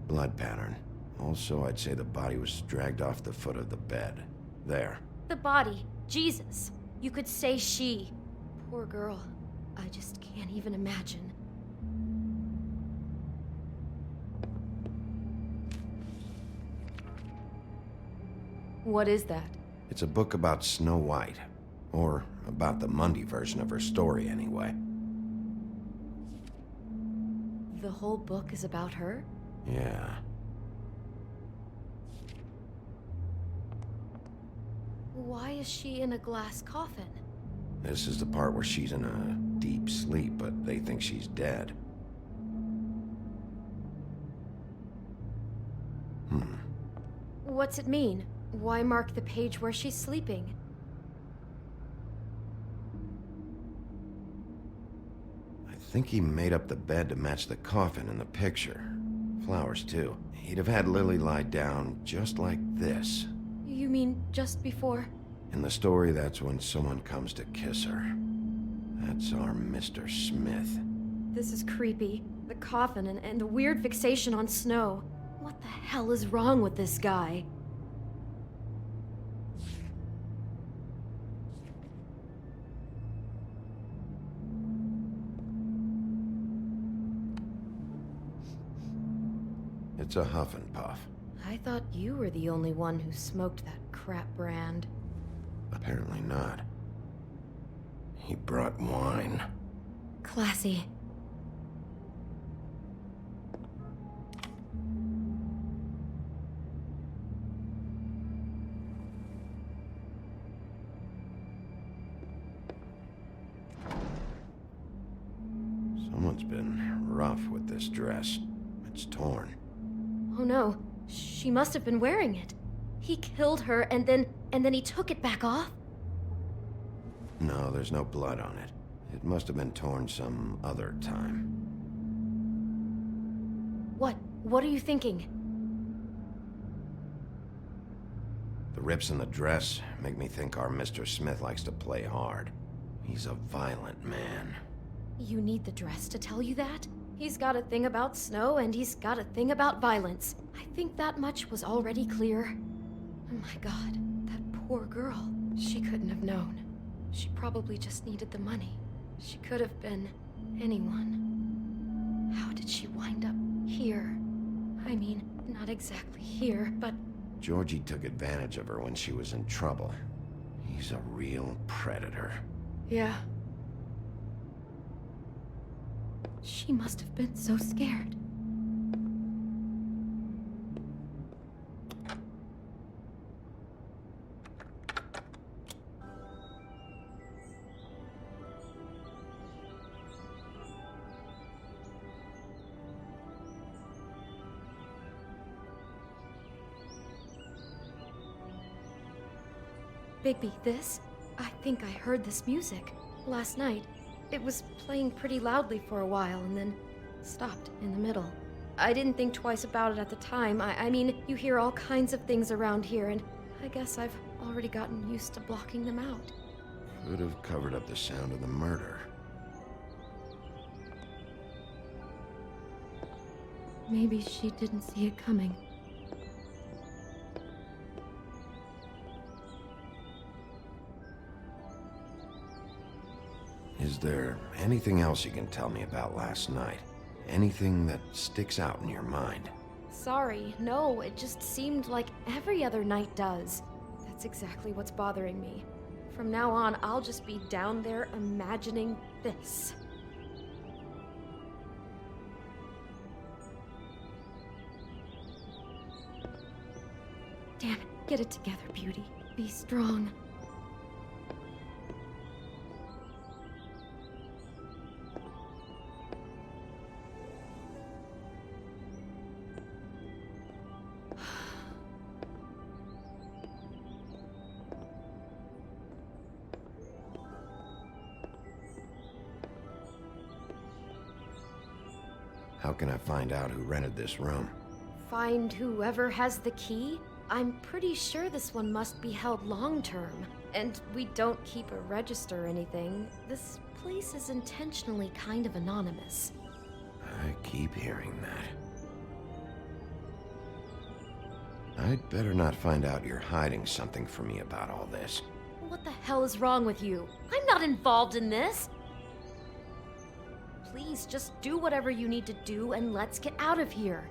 Blood pattern. Also, I'd say the body was dragged off the foot of the bed. There. The body. Jesus. You could say she. Poor girl. I just can't even imagine. What is that? It's a book about Snow White. Or about the Mundy version of her story, anyway. The whole book is about her? Yeah. Why is she in a glass coffin? This is the part where she's in a deep sleep, but they think she's dead. What's it mean? Why mark the page where she's sleeping? I think he made up the bed to match the coffin in the picture. Flowers, too. He'd have had Lily lie down just like this. You mean just before? In the story, that's when someone comes to kiss her. That's our Mr. Smith. This is creepy. The coffin and the weird fixation on Snow. What the hell is wrong with this guy? It's a huff and puff. I thought you were the only one who smoked that crap brand. Apparently not. He brought wine. Classy. Someone's been rough with this dress. It's torn. Oh no, she must have been wearing it. He killed her and then he took it back off? No, there's no blood on it. It must have been torn some other time. What are you thinking? The rips in the dress make me think our Mr. Smith likes to play hard. He's a violent man. You need the dress to tell you that? He's got a thing about Snow and he's got a thing about violence. I think that much was already clear. Oh my god, that poor girl. She couldn't have known. She probably just needed the money. She could have been anyone. How did she wind up here? I mean, not exactly here, but... Georgie took advantage of her when she was in trouble. He's a real predator. Yeah. She must have been so scared. Bigby, this? I think I heard this music. Last night. It was playing pretty loudly for a while and then stopped in the middle. I didn't think twice about it at the time. I mean, you hear all kinds of things around here and I guess I've already gotten used to blocking them out. Could have covered up the sound of the murder. Maybe she didn't see it coming. Is there anything else you can tell me about last night? Anything that sticks out in your mind? Sorry, no, it just seemed like every other night does. That's exactly what's bothering me. From now on, I'll just be down there imagining this. Damn it, get it together, Beauty. Be strong. How can I find out who rented this room? Find whoever has the key? I'm pretty sure this one must be held long-term. And we don't keep a register or anything. This place is intentionally kind of anonymous. I keep hearing that. I'd better not find out you're hiding something from me about all this. What the hell is wrong with you? I'm not involved in this! Please, just do whatever you need to do and let's get out of here.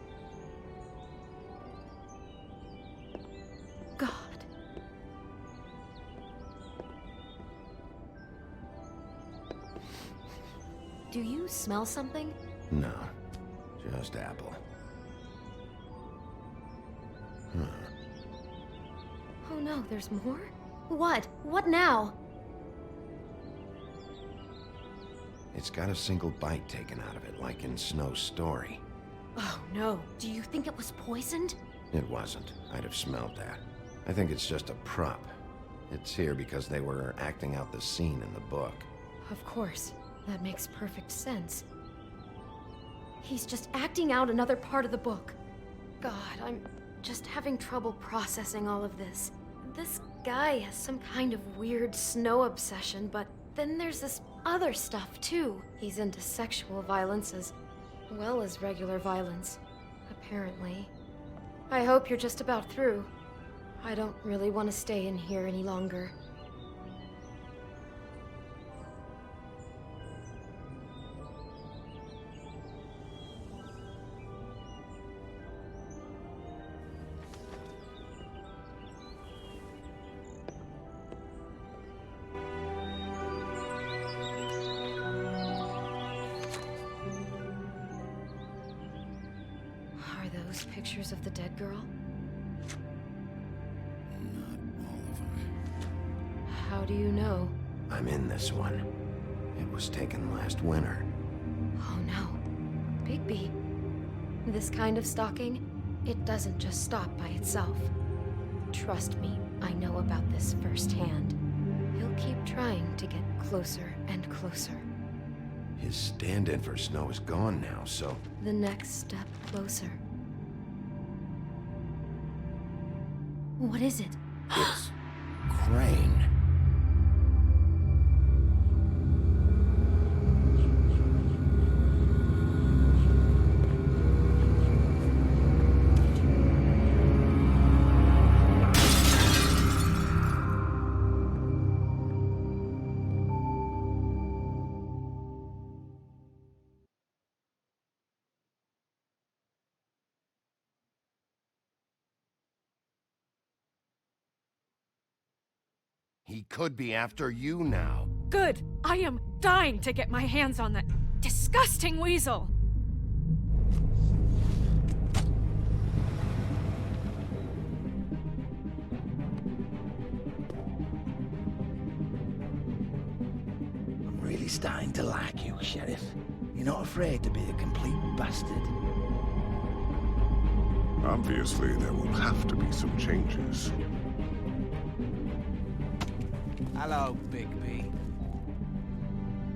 God. Do you smell something? No, just apple. Oh no, there's more? What? What now? It's got a single bite taken out of it, like in Snow's story. Oh no, do you think it was poisoned? It wasn't. I'd have smelled that. I think it's just a prop. It's here because they were acting out the scene in the book. Of course. That makes perfect sense. He's just acting out another part of the book. God, I'm just having trouble processing all of this. This guy has some kind of weird Snow obsession, but then there's this other stuff too. He's into sexual violence as well as regular violence, apparently. I hope you're just about through. I don't really want to stay in here any longer. Are those pictures of the dead girl? How do you know? I'm in this one. It was taken last winter. Oh no. Bigby. This kind of stalking, it doesn't just stop by itself. Trust me, I know about this firsthand. He'll keep trying to get closer and closer. His stand-in for Snow is gone now, so... The next step closer. What is it? It's... Crane. He could be after you now. Good! I am dying to get my hands on that disgusting weasel! I'm really starting to like you, Sheriff. You're not afraid to be a complete bastard. Obviously, there will have to be some changes. Hello, Bigby.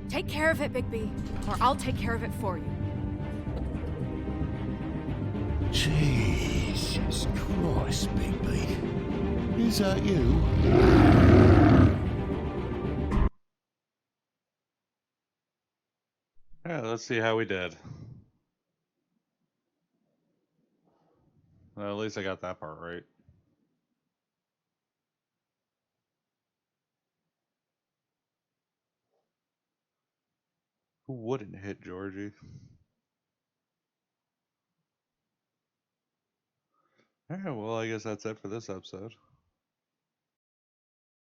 Take care of it, Bigby, or I'll take care of it for you. Jesus Christ, Bigby. Is that you? Alright, let's see how we did. Well, at least I got that part right. Who wouldn't hit Georgie? Alright, well, I guess that's it for this episode.